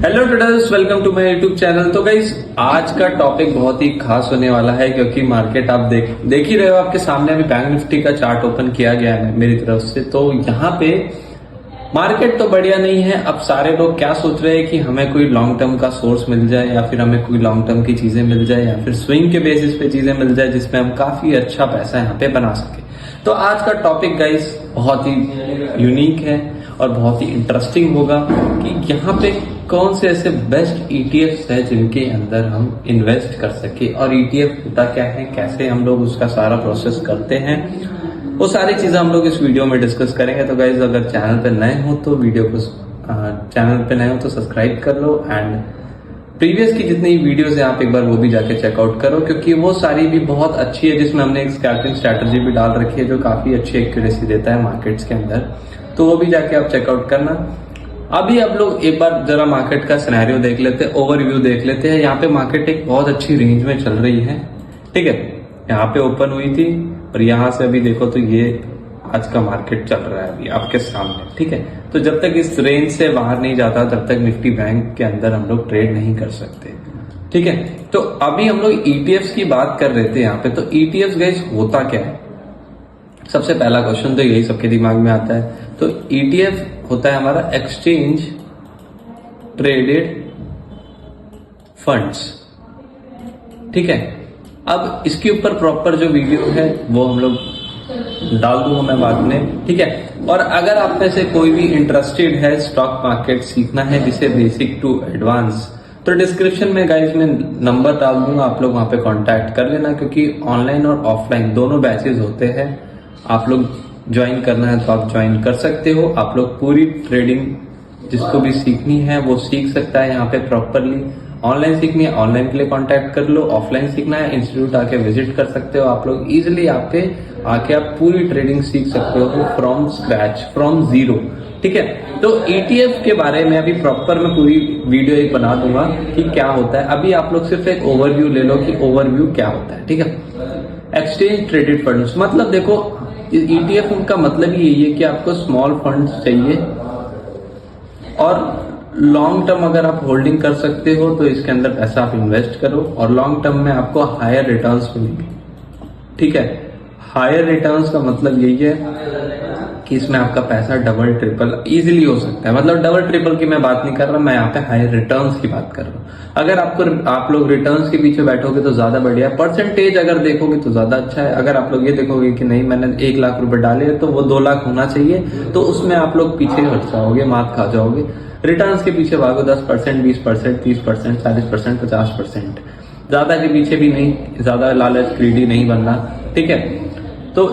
Hello traders, welcome to my YouTube channel. तो guys, आज का टॉपिक बहुत ही खास होने वाला है क्योंकि मार्केट आप देख ही रहे हो, आपके सामने अभी बैंक निफ्टी का चार्ट ओपन किया गया है मेरी तरफ से। तो यहाँ पे मार्केट तो बढ़िया नहीं है। अब सारे लोग क्या सोच रहे हैं कि हमें कोई लॉन्ग टर्म का सोर्स मिल जाए या फिर हमें कोई लॉन्ग टर्म की चीजें मिल जाए या फिर स्विंग के बेसिस पे चीजें मिल जाए जिसमें हम काफी अच्छा पैसा यहाँ पे बना सके। तो आज का टॉपिक गाइस बहुत ही यूनिक है और बहुत ही इंटरेस्टिंग होगा कि यहाँ पे कौन से ऐसे बेस्ट ईटीएफ्स है जिनके अंदर हम इन्वेस्ट कर सके, और ईटीएफ होता क्या है, कैसे हम लोग उसका सारा प्रोसेस करते हैं, वो सारी चीजें हम लोग इस वीडियो में डिस्कस करेंगे। तो गाइज, अगर चैनल पे नए हो तो सब्सक्राइब कर लो, एंड प्रीवियस की जितनी वीडियोस है आप एक बार वो भी जाके चेकआउट करो क्योंकि वो सारी भी बहुत अच्छी है, जिसमें हमने एक स्कैल्पिंग स्ट्रैटेजी भी डाल रखी है जो काफी अच्छी एक्यूरेसी देता है मार्केट्स के अंदर। तो वो भी जाके आप चेकआउट करना। अभी आप लोग एक बार जरा मार्केट का सिनेरियो देख लेते हैं, ओवरव्यू देख लेते हैं। यहाँ पे मार्केट एक बहुत अच्छी रेंज में चल रही है, ठीक है। यहाँ पे ओपन हुई थी और यहाँ से अभी देखो तो ये आज का मार्केट चल रहा है अभी आपके सामने, ठीक है। तो जब तक इस रेंज से बाहर नहीं जाता तब तक निफ्टी बैंक के अंदर हम लोग ट्रेड नहीं कर सकते, ठीक है। तो अभी हम लोग ईटीएफ्स की बात कर रहे थे यहाँ पे। तो ईटीएफ्स गाइस होता क्या है, सबसे पहला क्वेश्चन तो यही सबके दिमाग में आता है। तो ईटीएफ होता है हमारा एक्सचेंज ट्रेडेड फंड्स, ठीक है। अब इसके ऊपर प्रॉपर जो वीडियो है वो हम लोग डाल दूंगा मैं बाद में, ठीक है। और अगर आप में से कोई भी इंटरेस्टेड है स्टॉक मार्केट सीखना है जिसे बेसिक टू एडवांस, तो डिस्क्रिप्शन में गाइज मैं नंबर डाल दूंगा, आप लोग वहां पे कांटेक्ट कर लेना क्योंकि ऑनलाइन और ऑफलाइन दोनों बैचेस होते हैं। आप लोग ज्वाइन करना है तो आप ज्वाइन कर सकते हो। आप लोग पूरी ट्रेडिंग जिसको भी सीखनी है वो सीख सकता है यहाँ पे प्रॉपरली। ऑनलाइन सीखनी है ऑनलाइन के लिए कांटेक्ट कर लो, ऑफलाइन सीखना है इंस्टीट्यूट आके विजिट कर सकते हो। आप लोग इजिली आके आप पूरी ट्रेडिंग सीख सकते हो फ्रॉम स्क्रैच, फ्रॉम जीरो, ठीक है। तो ईटीएफ के बारे में अभी प्रॉपर मैं पूरी वीडियो एक बना दूंगा कि क्या होता है। अभी आप लोग सिर्फ एक ओवरव्यू ले लो कि ओवरव्यू क्या होता है, ठीक है। एक्सचेंज ट्रेडेड फंड्स मतलब देखो, ईटीएफ का मतलब ही यही है कि आपको स्मॉल फंड्स चाहिए और लॉन्ग टर्म अगर आप होल्डिंग कर सकते हो तो इसके अंदर पैसा आप इन्वेस्ट करो और लॉन्ग टर्म में आपको हायर रिटर्न्स मिलेंगे, ठीक है। हायर रिटर्न्स का मतलब यही है कि इसमें आपका पैसा डबल ट्रिपल इजीली हो सकता है। मतलब डबल ट्रिपल की मैं बात नहीं कर रहा, मैं यहाँ पे हायर रिटर्न्स की बात कर रहा हूँ। अगर आप लोग रिटर्न्स के पीछे बैठोगे तो ज्यादा बढ़िया है। परसेंटेज अगर देखोगे तो ज्यादा अच्छा है। अगर आप लोग ये देखोगे कि नहीं मैंने 1 लाख रुपए डाले तो वो 2 लाख होना चाहिए, तो उसमें आप लोग पीछे हट जाओगे, मात खा जाओगे। रिटर्न्स के पीछे भागो 10%, 20%, 30%, 40%, 50%, ज्यादा के पीछे भी नहीं, ज्यादा लालच ग्रीडी नहीं बनना, ठीक है। तो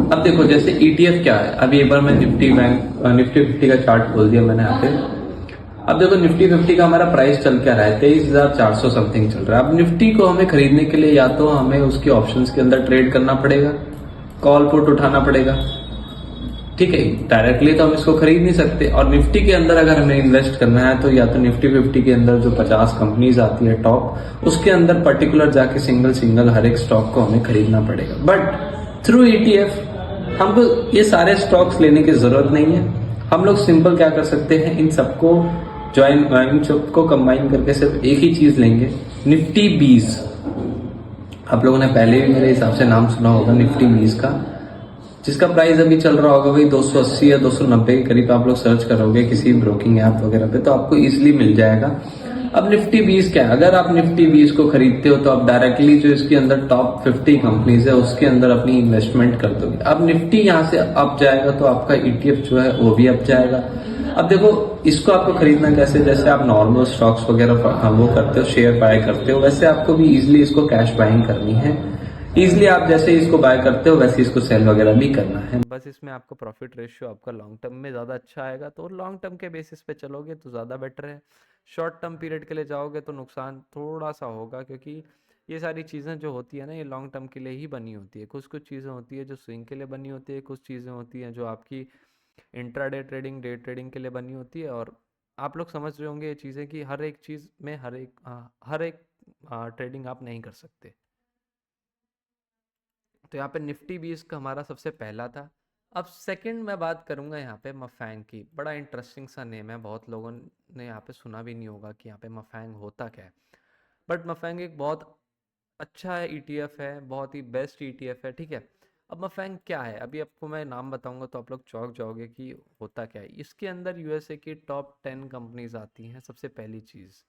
अब देखो जैसे ईटीएफ क्या है, अभी एक बार मैं निफ्टी 50 का चार्ट खोल दिया मैंने यहाँ पे। अब देखो निफ्टी 50 का हमारा प्राइस चल क्या रहा है, 23,400 समथिंग चल रहा है। अब निफ्टी को हमें खरीदने के लिए या तो हमें उसके ऑप्शंस के अंदर ट्रेड करना पड़ेगा, कॉल पुट उठाना पड़ेगा, ठीक है। डायरेक्टली तो हम इसको खरीद नहीं सकते। और निफ्टी के अंदर अगर हमें इन्वेस्ट करना है तो या तो निफ्टी 50 के अंदर जो 50 कंपनीज आती है टॉप, उसके अंदर पर्टिकुलर जाके सिंगल सिंगल हर एक स्टॉक को हमें खरीदना पड़ेगा। बट थ्रू ईटीएफ हमको ये सारे स्टॉक्स लेने की जरूरत नहीं है। हम लोग सिंपल क्या कर सकते हैं, इन सबको इन सबको कंबाइन करके सिर्फ एक ही चीज लेंगे, निफ्टी 20। आप लोगों ने पहले भी मेरे हिसाब से नाम सुना होगा निफ्टी 20 का, जिसका प्राइस अभी चल रहा होगा भाई 280 या 290 के करीब। आप लोग सर्च करोगे किसी ब्रोकिंग ऐप वगैरह पे तो आपको इजिली मिल जाएगा। अब निफ्टी 20 क्या है, अगर आप निफ्टी 20 को खरीदते हो तो आप डायरेक्टली जो इसके अंदर टॉप 50 कंपनीज है उसके अंदर अपनी इन्वेस्टमेंट कर दोगे। अब निफ्टी यहाँ से अप जाएगा तो आपका ईटीएफ जो है वो भी अप जाएगा। अब देखो इसको आपको खरीदना कैसे, जैसे आप नॉर्मल स्टॉक्स वगैरह वो करते हो, शेयर बाय करते हो, वैसे आपको भी इजिली इसको कैश बाइंग करनी है। इजिली आप जैसे इसको बाय करते हो वैसे इसको सेल वगैरह भी करना है। बस इसमें आपको प्रॉफिट रेशियो आपका लॉन्ग टर्म में ज़्यादा अच्छा आएगा, तो लॉन्ग टर्म के बेसिस पे चलोगे तो ज़्यादा बेटर है। शॉर्ट टर्म पीरियड के लिए जाओगे तो नुकसान थोड़ा सा होगा क्योंकि ये सारी चीज़ें जो होती है ना ये लॉन्ग टर्म के लिए ही बनी होती है। कुछ कुछ चीज़ें होती है जो स्विंग के लिए बनी होती है, कुछ चीज़ें होती हैं जो आपकी इंट्राडे ट्रेडिंग, डे ट्रेडिंग के लिए बनी होती है। और आप लोग समझ रहे होंगे ये चीज़ें कि हर एक चीज़ में हर एक ट्रेडिंग आप नहीं कर सकते। तो यहाँ पे निफ्टी 20 का हमारा सबसे पहला था। अब सेकंड मैं बात करूंगा यहाँ पे मफैंग की। बड़ा इंटरेस्टिंग सा नेम है, बहुत लोगों ने यहाँ पे सुना भी नहीं होगा कि यहाँ पे मफैंग होता क्या है। बट मफैंग एक बहुत अच्छा है ईटीएफ है, बहुत ही बेस्ट ईटीएफ है, ठीक है। अब मफैंग क्या है, अभी आपको मैं नाम बताऊंगा तो आप लोग चौंक जाओगे कि होता क्या है। इसके अंदर यूएसए की टॉप 10 कंपनीज आती हैं सबसे पहली चीज़।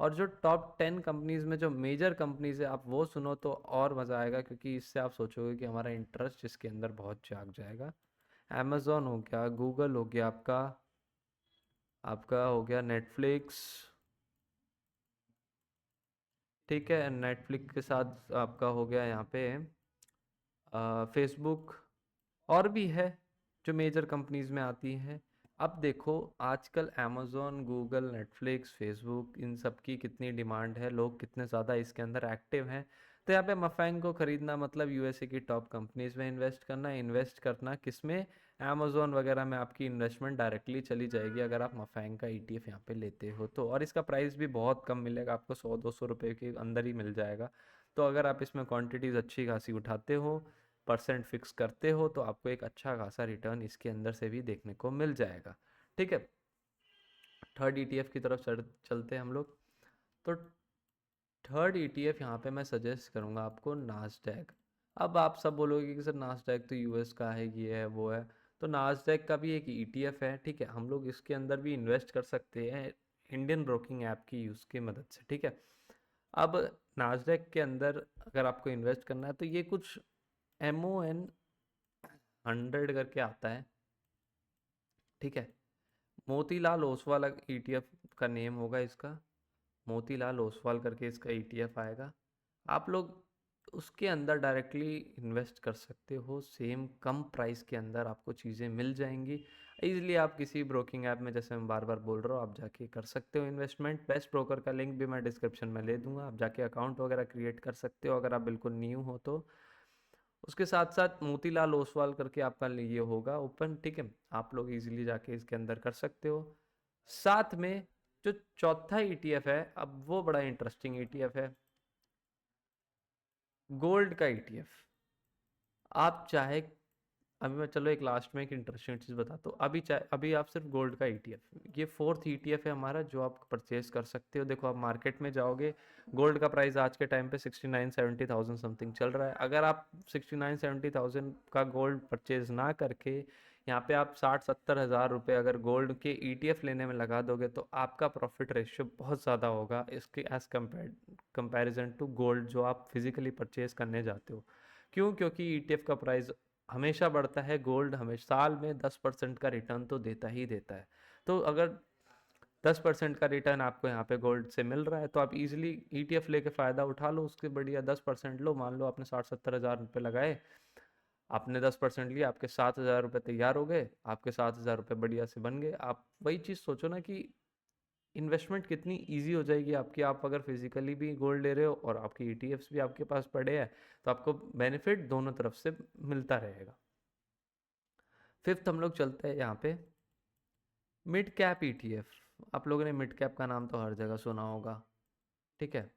और जो टॉप 10 कंपनीज में जो मेजर कंपनीज है आप वो सुनो तो और मज़ा आएगा, क्योंकि इससे आप सोचोगे कि हमारा इंटरेस्ट इसके अंदर बहुत जाग जाएगा। अमेजोन हो गया, गूगल हो गया, आपका आपका हो गया नेटफ्लिक्स, ठीक है। नेटफ्लिक्स के साथ आपका हो गया यहाँ पे फेसबुक, और भी है जो मेजर कंपनीज में आती हैं। अब देखो आजकल अमेजोन, गूगल, नेटफ्लिक्स, फेसबुक, इन सब की कितनी डिमांड है, लोग कितने ज़्यादा इसके अंदर एक्टिव हैं। तो यहाँ पे मफैंग को खरीदना मतलब यूएसए की टॉप कंपनीज में इन्वेस्ट करना। इन्वेस्ट करना किस में, अमेजोन वगैरह में आपकी इन्वेस्टमेंट डायरेक्टली चली जाएगी अगर आप मफैंग का ईटीएफ यहाँ पे लेते हो तो। और इसका प्राइस भी बहुत कम मिलेगा आपको, 100-200 रुपये के अंदर ही मिल जाएगा। तो अगर आप इसमें क्वांटिटीज़ अच्छी खासी उठाते हो, परसेंट फिक्स करते हो, तो आपको एक अच्छा खासा रिटर्न इसके अंदर से भी देखने को मिल जाएगा, ठीक है। थर्ड ईटीएफ की तरफ चलते हैं हम लोग। तो थर्ड ईटीएफ यहाँ पे मैं सजेस्ट करूँगा आपको नास्डैक। अब आप सब बोलोगे कि सर नास्डैक तो यूएस का है, ये है वो है। तो नास्डैक का भी एक ईटीएफ है, ठीक है। हम लोग इसके अंदर भी इन्वेस्ट कर सकते हैं इंडियन ब्रोकिंग ऐप की यूज़ की मदद से, ठीक है। अब नास्डैक के अंदर अगर आपको इन्वेस्ट करना है तो ये कुछ MON 100 करके आता है, ठीक है। मोतीलाल ओसवाल ईटीएफ का नेम होगा इसका, मोतीलाल ओसवाल करके इसका ईटीएफ आएगा। आप लोग उसके अंदर डायरेक्टली इन्वेस्ट कर सकते हो, सेम कम प्राइस के अंदर आपको चीज़ें मिल जाएंगी ईजिली। आप किसी ब्रोकिंग ऐप में, जैसे मैं बार बार बोल रहा हूँ, आप जाके कर सकते हो इन्वेस्टमेंट। बेस्ट ब्रोकर का लिंक भी मैं डिस्क्रिप्शन में ले दूंगा, आप जाके अकाउंट वगैरह क्रिएट कर सकते हो अगर आप बिल्कुल न्यू हो तो। उसके साथ साथ मोतीलाल ओसवाल करके आपका ये होगा ओपन, ठीक है। आप लोग इजीली जाके इसके अंदर कर सकते हो। साथ में जो चौथा ईटीएफ है, अब वो बड़ा इंटरेस्टिंग ईटीएफ है, गोल्ड का ईटीएफ। आप चाहे, अभी मैं चलो एक लास्ट में एक इंटरेस्टिंग चीज़ बताता हूँ। अभी चाहे, अभी आप सिर्फ गोल्ड का ईटीएफ, ये फोर्थ ईटीएफ है हमारा जो आप परचेज कर सकते हो। देखो आप मार्केट में जाओगे, गोल्ड का प्राइस आज के टाइम पे 69-70 थाउजेंड समथिंग चल रहा है। अगर आप 69-70 थाउजेंड का गोल्ड परचेज ना करके यहाँ पे आप 60-70 हज़ार रुपये अगर गोल्ड के ईटीएफ लेने में लगा दोगे तो आपका प्रॉफिट रेशियो बहुत ज़्यादा होगा इसके एज कंपेरिजन टू गोल्ड जो आप फिजिकली परचेज करने जाते हो। क्यों? क्योंकि ईटीएफ का प्राइस हमेशा बढ़ता है, गोल्ड हमेशा साल में 10% का रिटर्न तो देता ही देता है। तो अगर 10% का रिटर्न आपको यहाँ पे गोल्ड से मिल रहा है तो आप इजीली ईटीएफ लेके फ़ायदा उठा लो, उसके बढ़िया 10% लो। मान लो आपने 60-70 हज़ार रुपये लगाए, आपने 10% लिया, आपके 7 हज़ार रुपये तैयार हो गए, आपके 7 हज़ार रुपये बढ़िया से बन गए। आप वही चीज़ सोचो ना कि इन्वेस्टमेंट कितनी इजी हो जाएगी आपकी। आप अगर फिजिकली भी गोल्ड ले रहे हो और आपके ईटीएफ्स भी आपके पास पड़े हैं तो आपको बेनिफिट दोनों तरफ से मिलता रहेगा। फिफ्थ हम लोग चलते हैं यहाँ पे मिड कैप ईटीएफ। आप लोगों ने मिड कैप का नाम तो हर जगह सुना होगा, ठीक है।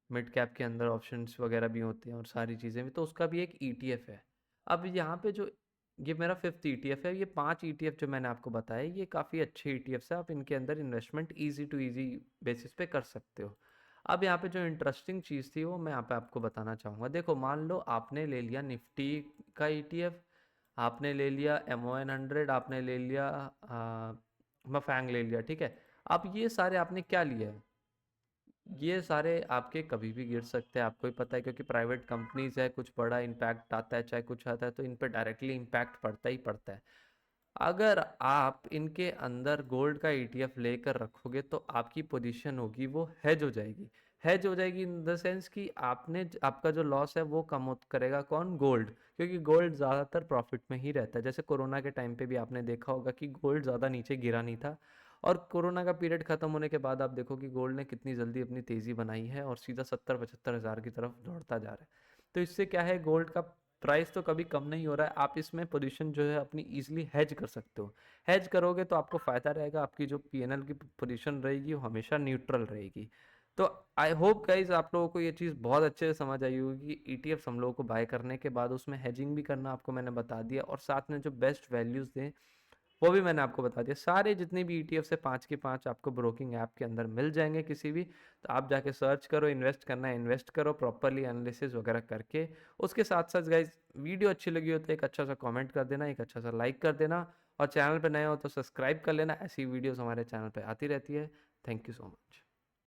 मिड कैप के अंदर ऑप्शंस वगैरह भी होते हैं और सारी चीज़ें भी, तो उसका भी एक ईटीएफ है। अब यहाँ पे जो ये मेरा फिफ्थ ईटीएफ है, ये 5 ईटीएफ जो मैंने आपको बताया ये काफ़ी अच्छे ईटीएफ्स है, आप इनके अंदर investment easy to easy basis पे कर सकते हो। अब यहाँ पे जो इंटरेस्टिंग चीज़ थी वो मैं यहाँ पे आपको बताना चाहूँगा। देखो मान लो आपने ले लिया निफ्टी का ईटीएफ, आपने ले लिया MON 100, आपने ले लिया मफैंग ले लिया, ठीक है। अब ये सारे आपने क्या लिया है, ये सारे आपके कभी भी गिर सकते हैं, आपको ही पता है, क्योंकि प्राइवेट कंपनीज है, कुछ बड़ा इम्पैक्ट आता है चाहे कुछ आता है तो इन पर डायरेक्टली इम्पैक्ट पड़ता ही पड़ता है। अगर आप इनके अंदर गोल्ड का ईटीएफ लेकर रखोगे तो आपकी पोजीशन होगी वो हेज हो जाएगी। हेज हो जाएगी इन द सेंस कि आपने आपका जो लॉस है वो कम करेगा कौन, गोल्ड। क्योंकि गोल्ड ज़्यादातर प्रॉफिट में ही रहता है। जैसे कोरोना के टाइम पे भी आपने देखा होगा कि गोल्ड ज़्यादा नीचे गिरा नहीं था, और कोरोना का पीरियड खत्म होने के बाद आप देखो कि गोल्ड ने कितनी जल्दी अपनी तेज़ी बनाई है और सीधा 70-75 हज़ार की तरफ दौड़ता जा रहा है। तो इससे क्या है, गोल्ड का प्राइस तो कभी कम नहीं हो रहा है, आप इसमें पोजीशन जो है अपनी इजीली हेज कर सकते हो। हेज करोगे तो आपको फ़ायदा रहेगा, आपकी जो पीएनएल की पोजीशन रहेगी वो हमेशा न्यूट्रल रहेगी। तो आई होप गाइज आप लोगों को ये चीज़ बहुत अच्छे से समझ आई होगी कि ईटीएफ्स हम लोगों को बाय करने के बाद उसमें हेजिंग भी करना आपको मैंने बता दिया, और साथ में जो बेस्ट वैल्यूज़ दें वो भी मैंने आपको बता दिया। सारे जितने भी ईटीएफ है 5 के 5 आपको ब्रोकिंग ऐप के अंदर मिल जाएंगे किसी भी, तो आप जाके सर्च करो, इन्वेस्ट करना है इन्वेस्ट करो प्रॉपरली एनालिसिस वगैरह करके। उसके साथ साथ गाइज वीडियो अच्छी लगी हो तो एक अच्छा सा कमेंट कर देना, एक अच्छा सा लाइक कर देना, और चैनल पर नए हो तो सब्सक्राइब कर लेना। ऐसी वीडियोस हमारे चैनल पर आती रहती है। Thank you so much.